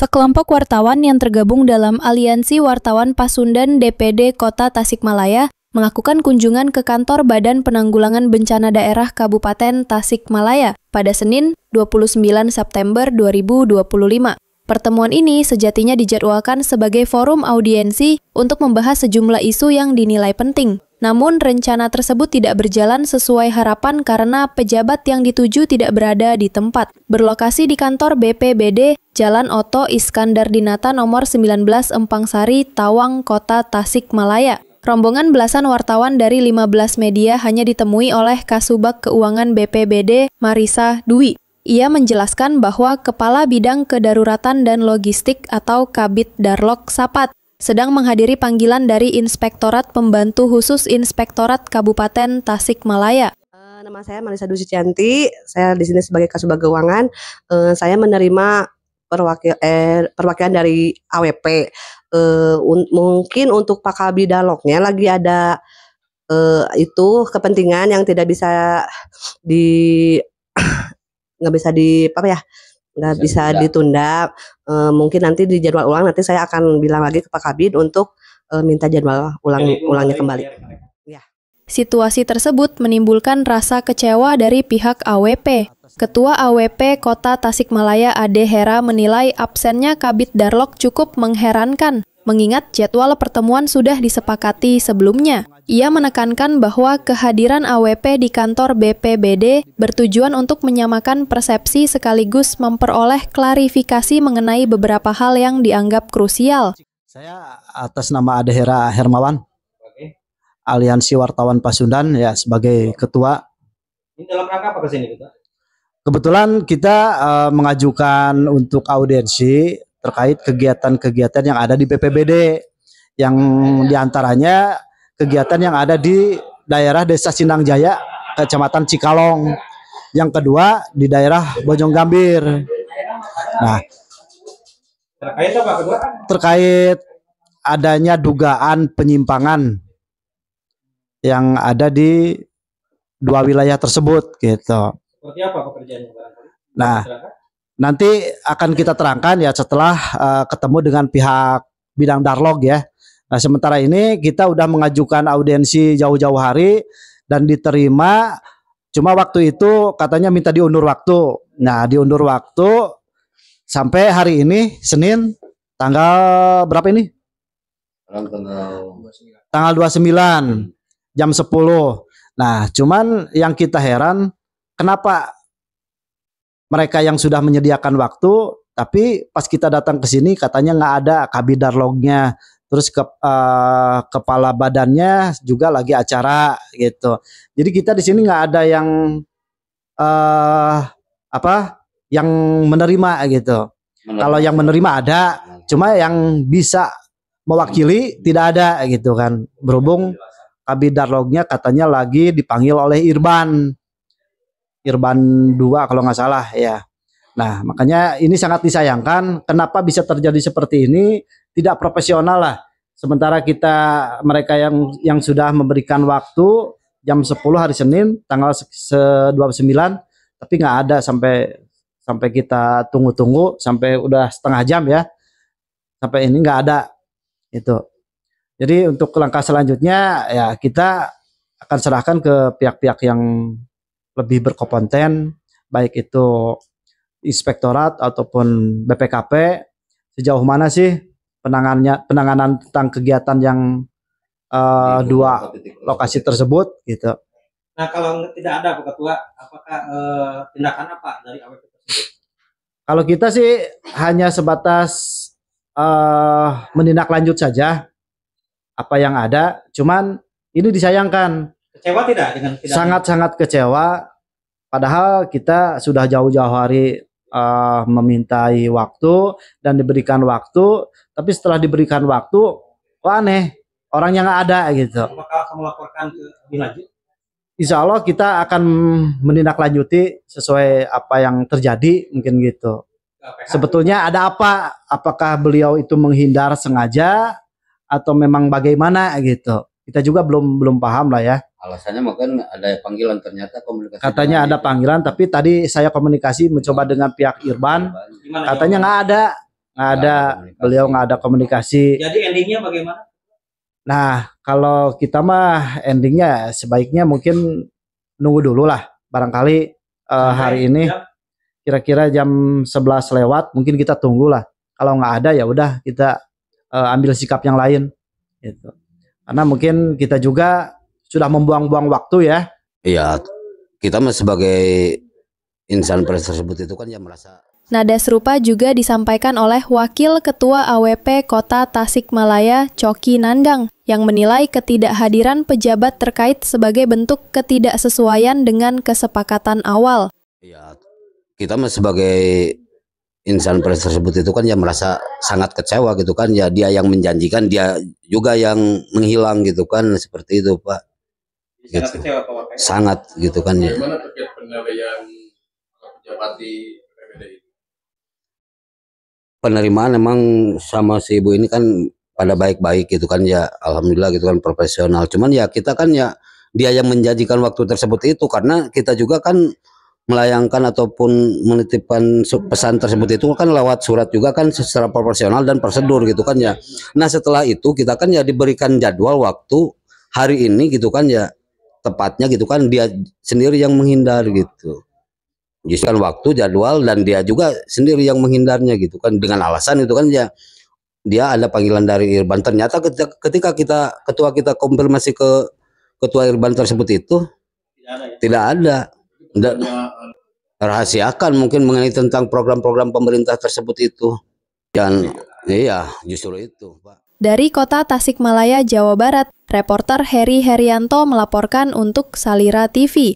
Sekelompok wartawan yang tergabung dalam Aliansi Wartawan Pasundan DPD Kota Tasikmalaya melakukan kunjungan ke kantor Badan Penanggulangan Bencana Daerah Kabupaten Tasikmalaya pada Senin 29 September 2025. Pertemuan ini sejatinya dijadwalkan sebagai forum audiensi untuk membahas sejumlah isu yang dinilai penting. Namun, rencana tersebut tidak berjalan sesuai harapan karena pejabat yang dituju tidak berada di tempat. Berlokasi di kantor BPBD, Jalan Oto Iskandar Dinata nomor 19 Empang Sari, Tawang, Kota Tasikmalaya. Rombongan belasan wartawan dari 15 media hanya ditemui oleh Kasubag Keuangan BPBD, Marisa Dwi. Ia menjelaskan bahwa Kepala Bidang Kedaruratan dan Logistik atau Kabid Darlok Sapat sedang menghadiri panggilan dari Inspektorat Pembantu Khusus Inspektorat Kabupaten Tasikmalaya. Nama saya Marisa Dwi Sucianti, saya di sini sebagai Kasubag Keuangan. Saya menerima perwakilan dari AWP. Mungkin untuk Pak Kabid Darloknya lagi ada itu kepentingan yang tidak bisa nggak bisa ditunda. Mungkin nanti di jadwal ulang, nanti saya akan bilang lagi ke Pak Kabid untuk minta jadwal ulangnya kembali. Ya. Situasi tersebut menimbulkan rasa kecewa dari pihak AWP. Ketua AWP Kota Tasikmalaya Ade Hera menilai absennya Kabid Darlok cukup mengherankan, mengingat jadwal pertemuan sudah disepakati sebelumnya. Ia menekankan bahwa kehadiran AWP di kantor BPBD bertujuan untuk menyamakan persepsi sekaligus memperoleh klarifikasi mengenai beberapa hal yang dianggap krusial. Saya atas nama Ade Hera Hermawan, Aliansi Wartawan Pasundan ya sebagai ketua. Ini dalam rangka apa kesini kita? Kebetulan kita mengajukan untuk audiensi terkait kegiatan-kegiatan yang ada di BPBD, yang diantaranya kegiatan yang ada di daerah Desa Sindang Jaya, Kecamatan Cikalong. Yang kedua di daerah Bojong Gambir. Nah, terkait apa kedua? Terkait adanya dugaan penyimpangan yang ada di dua wilayah tersebut, gitu. Seperti apa pekerjaannya barangkali? Nah, nanti akan kita terangkan ya setelah ketemu dengan pihak bidang Darlok ya. Nah, sementara ini kita udah mengajukan audiensi jauh-jauh hari dan diterima. Cuma waktu itu katanya minta diundur waktu. Nah, diundur waktu sampai hari ini Senin tanggal berapa ini? Tanggal 29 jam 10. Nah, cuman yang kita heran kenapa mereka yang sudah menyediakan waktu, tapi pas kita datang ke sini katanya nggak ada Kabid Darloknya, terus kepala badannya juga lagi acara gitu. Jadi kita di sini nggak ada yang yang menerima gitu. Kalau yang menerima ada, cuma yang bisa mewakili tidak ada gitu kan. Berhubung Kabid Darloknya katanya lagi dipanggil oleh Irban 2 kalau nggak salah ya. Nah, makanya ini sangat disayangkan. Kenapa bisa terjadi seperti ini? Tidak profesional lah. Sementara mereka yang sudah memberikan waktu jam 10 hari Senin tanggal 29, tapi nggak ada sampai kita tunggu-tunggu sampai udah setengah jam ya. Sampai ini nggak ada itu. Jadi untuk langkah selanjutnya ya kita akan serahkan ke pihak-pihak yang lebih berkompeten, baik itu inspektorat ataupun BPKP, sejauh mana sih penanganan tentang kegiatan yang dua lokasi tersebut gitu. Nah, kalau tidak ada Pak Ketua, apakah tindakan apa dari AWP tersebut? Kalau kita sih hanya sebatas menindaklanjut saja apa yang ada, cuman ini disayangkan. Kecewa tidak dengan tidak? Sangat-sangat kecewa. Padahal kita sudah jauh-jauh hari memintai waktu dan diberikan waktu, tapi setelah diberikan waktu, kok aneh, orangnya nggak ada gitu. Apakah kamu laporkan ke lebih lanjut? Insya Allah kita akan menindaklanjuti sesuai apa yang terjadi mungkin gitu. Sebetulnya ada apa? Apakah beliau itu menghindar sengaja atau memang bagaimana gitu? Kita juga belum paham lah ya. Alasannya mungkin ada panggilan, ternyata komunikasi. Katanya ada panggilan, tapi tadi saya komunikasi mencoba dengan pihak Irban, katanya nggak ada. nggak ada, beliau nggak ada komunikasi. Jadi endingnya bagaimana? Nah, kalau kita mah endingnya sebaiknya mungkin nunggu dulu lah. Barangkali hari ini kira-kira jam 11 lewat mungkin kita tunggulah. Kalau nggak ada ya udah kita ambil sikap yang lain gitu. Karena mungkin kita juga sudah membuang-buang waktu ya. Iya, kita mah sebagai insan pers tersebut itu kan ya merasa. Nada serupa juga disampaikan oleh Wakil Ketua AWP Kota Tasikmalaya, Coki Nandang, yang menilai ketidakhadiran pejabat terkait sebagai bentuk ketidaksesuaian dengan kesepakatan awal. Ya, kita mah sebagai insan pers tersebut itu kan ya merasa sangat kecewa gitu kan, ya dia yang menjanjikan, dia juga yang menghilang gitu kan, seperti itu Pak. Sangat Gitu. kecewa Pak Wakil. Sangat gitu kan ya. Bagaimana terkait penilaian pejabat di PPD itu? Penerimaan emang sama si ibu ini kan pada baik-baik gitu kan ya, alhamdulillah gitu kan, profesional. Cuman ya kita kan ya dia yang menjanjikan waktu tersebut itu, karena kita juga kan melayangkan ataupun menitipkan pesan tersebut itu kan lewat surat juga kan secara proporsional dan prosedur gitu kan ya. Nah setelah itu kita kan ya diberikan jadwal waktu hari ini gitu kan ya, tepatnya gitu kan dia sendiri yang menghindar gitu. Justru kan waktu, jadwal, dan dia juga sendiri yang menghindarnya gitu kan, dengan alasan itu kan ya dia ada panggilan dari Irban. Ternyata ketika ketua kita konfirmasi ke ketua Irban tersebut itu tidak ada. Rahasiakan mungkin mengenai tentang program-program pemerintah tersebut itu. Dan iya justru itu Pak. Dari Kota Tasikmalaya, Jawa Barat, reporter Heri Herianto melaporkan untuk Salira TV.